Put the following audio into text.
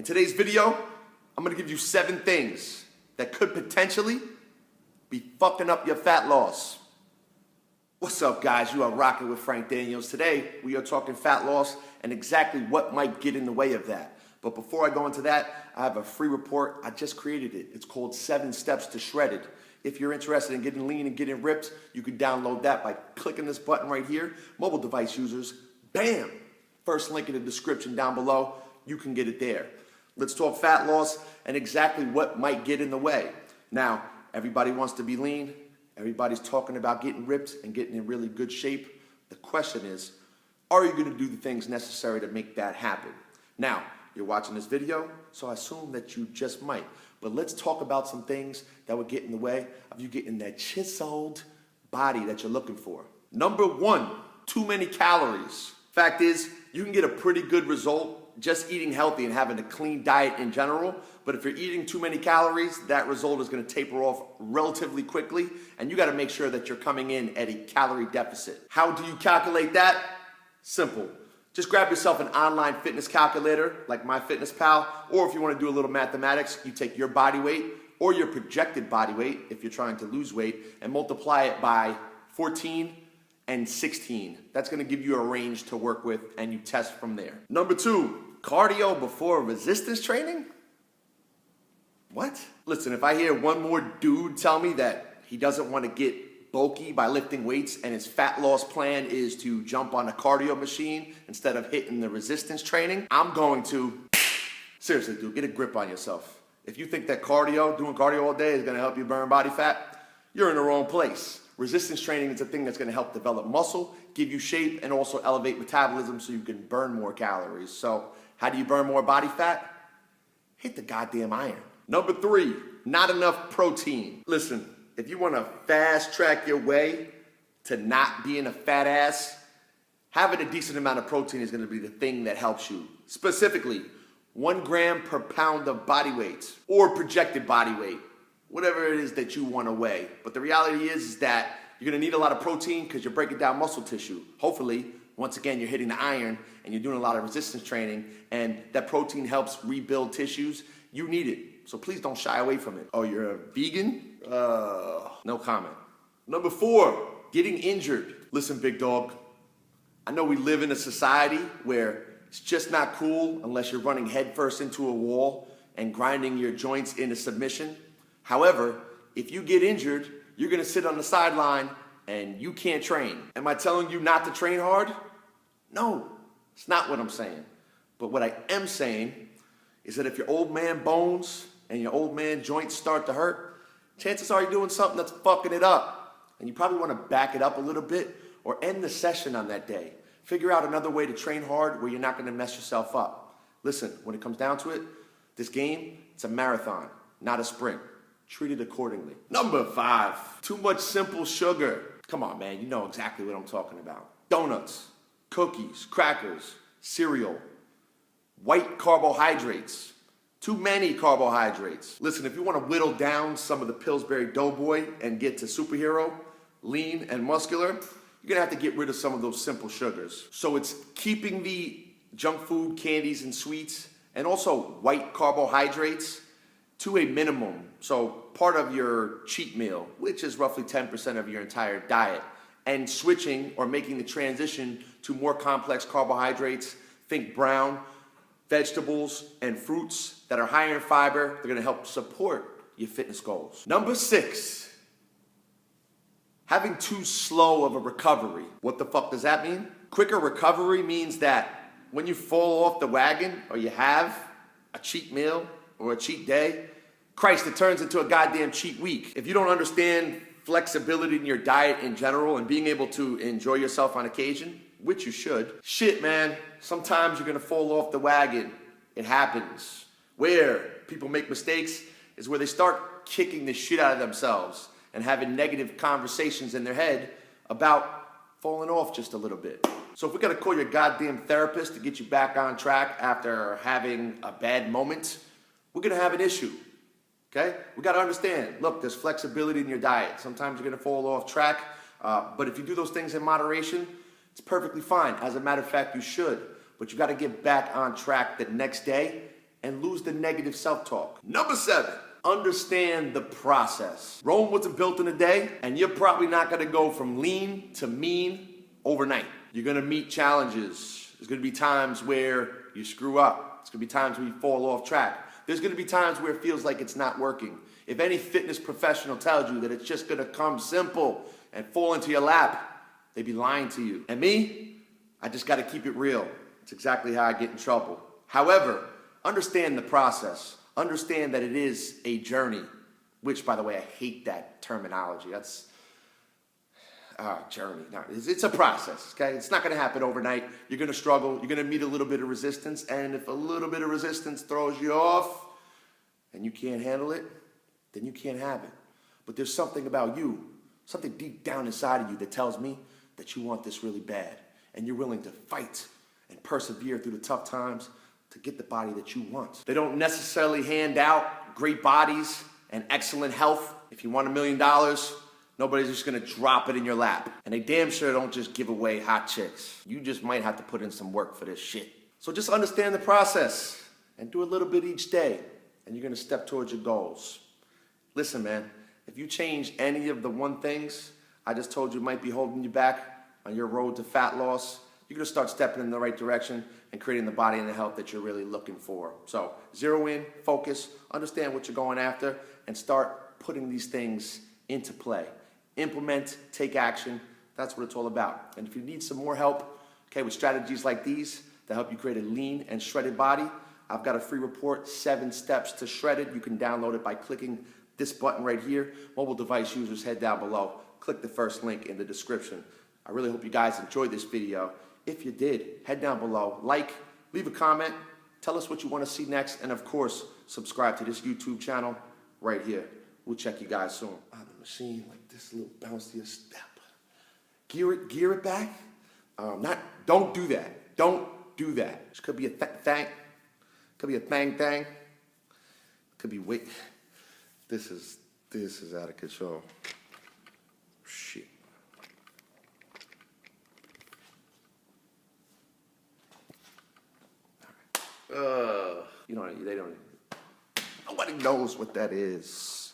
today's video, I'm gonna give you 7 things that could potentially be fucking up your fat loss. What's up, guys? You are rocking with Frank Daniels. Today, we are talking fat loss and exactly what might get in the way of that. But before I go into that, I have a free report. I just created it. It's called 7 Steps to Shredded. If you're interested in getting lean and getting ripped, you can download that by clicking this button right here. Mobile device users, bam! First link in the description down below. You can get it there. Let's talk fat loss and exactly what might get in the way. Now, everybody wants to be lean. Everybody's talking about getting ripped and getting in really good shape. The question is, are you going to do the things necessary to make that happen? Now, you're watching this video, so I assume that you just might. But let's talk about some things that would get in the way of you getting that chiseled body that you're looking for. Number 1, too many calories. Fact is, you can get a pretty good result just eating healthy and having a clean diet in general. But if you're eating too many calories, that result is going to taper off relatively quickly. And you got to make sure that you're coming in at a calorie deficit. How do you calculate that? Simple. Just grab yourself an online fitness calculator like MyFitnessPal, or if you want to do a little mathematics, you take your body weight or your projected body weight if you're trying to lose weight and multiply it by 14 and 16. That's going to give you a range to work with and you test from there. Number 2, cardio before resistance training? What? Listen, if I hear one more dude tell me that he doesn't want to get bulky by lifting weights and his fat loss plan is to jump on a cardio machine instead of hitting the resistance training, I'm going to, seriously dude, get a grip on yourself. If you think that doing cardio all day is going to help you burn body fat, you're in the wrong place. Resistance training is a thing that's going to help develop muscle, give you shape, and also elevate metabolism so you can burn more calories. So how do you burn more body fat? Hit the goddamn iron. Number 3, not enough protein. Listen, if you want to fast track your way to not being a fat ass, having a decent amount of protein is going to be the thing that helps you. Specifically, 1 gram per pound of body weight or projected body weight, whatever it is that you want to weigh. But the reality is that you're going to need a lot of protein because you're breaking down muscle tissue. Hopefully, once again, you're hitting the iron and you're doing a lot of resistance training and that protein helps rebuild tissues. You need it. So please don't shy away from it. Oh, you're a vegan? No comment. Number 4, getting injured. Listen, big dog, I know we live in a society where it's just not cool unless you're running headfirst into a wall and grinding your joints into submission. However, if you get injured, you're gonna sit on the sideline and you can't train. Am I telling you not to train hard? No, it's not what I'm saying. But what I am saying is that if your old man bones and your old man joints start to hurt, chances are you're doing something that's fucking it up. And you probably want to back it up a little bit or end the session on that day. Figure out another way to train hard where you're not going to mess yourself up. Listen, when it comes down to it, this game, it's a marathon, not a sprint. Treat it accordingly. Number 5, too much simple sugar. Come on, man, you know exactly what I'm talking about. Donuts, cookies, crackers, cereal, white carbohydrates. Too many carbohydrates. Listen, if you want to whittle down some of the Pillsbury Doughboy and get to superhero, lean and muscular, you're going to have to get rid of some of those simple sugars. So it's keeping the junk food, candies, and sweets, and also white carbohydrates to a minimum. So part of your cheat meal, which is roughly 10% of your entire diet, and switching or making the transition to more complex carbohydrates, think brown, vegetables, and fruits that are higher in fiber. They're gonna help support your fitness goals. Number 6, having too slow of a recovery. What the fuck does that mean? Quicker recovery means that when you fall off the wagon or you have a cheat meal or a cheat day, Christ, it turns into a goddamn cheat week. If you don't understand flexibility in your diet in general and being able to enjoy yourself on occasion, which you should. Shit, man, sometimes you're gonna fall off the wagon. It happens. Where people make mistakes is where they start kicking the shit out of themselves and having negative conversations in their head about falling off just a little bit. So if we gotta call your goddamn therapist to get you back on track after having a bad moment, we're gonna have an issue, okay? We gotta understand, look, there's flexibility in your diet. Sometimes you're gonna fall off track, but if you do those things in moderation, it's perfectly fine. As a matter of fact, you should. But you got to get back on track the next day and lose the negative self-talk. Number 7, understand the process. Rome wasn't built in a day, and you're probably not gonna go from lean to mean overnight. You're gonna meet challenges. There's gonna be times where you screw up. There's gonna be times where you fall off track. There's gonna be times where it feels like it's not working. If any fitness professional tells you that it's just gonna come simple and fall into your lap, they'd be lying to you. And me, I just gotta keep it real. It's exactly how I get in trouble. However, understand the process. Understand that it is a journey, which, by the way, I hate that terminology. That's journey. No, it's a process, okay? It's not gonna happen overnight. You're gonna struggle. You're gonna meet a little bit of resistance. And if a little bit of resistance throws you off and you can't handle it, then you can't have it. But there's something about you, something deep down inside of you that tells me that you want this really bad. And you're willing to fight and persevere through the tough times to get the body that you want. They don't necessarily hand out great bodies and excellent health. If you want $1 million, nobody's just gonna drop it in your lap. And they damn sure don't just give away hot chicks. You just might have to put in some work for this shit. So just understand the process and do a little bit each day, and you're gonna step towards your goals. Listen, man, if you change any of the one things I just told you might be holding you back on your road to fat loss, you're gonna start stepping in the right direction and creating the body and the health that you're really looking for. So zero in, focus, understand what you're going after, and start putting these things into play. Implement, take action. That's what it's all about. And if you need some more help, okay, with strategies like these to help you create a lean and shredded body, I've got a free report, 7 Steps to Shredded. You can download it by clicking this button right here. Mobile device users, head down below. Click the first link in the description. I really hope you guys enjoyed this video. If you did, head down below, like, leave a comment, tell us what you want to see next, and of course, subscribe to this YouTube channel right here. We'll check you guys soon. On the machine, like this little bouncier step. Gear it back. Don't do that. Don't do that. This could be a thang. Could be a thang. Could be wait. This is out of control. Shit. Nobody knows what that is.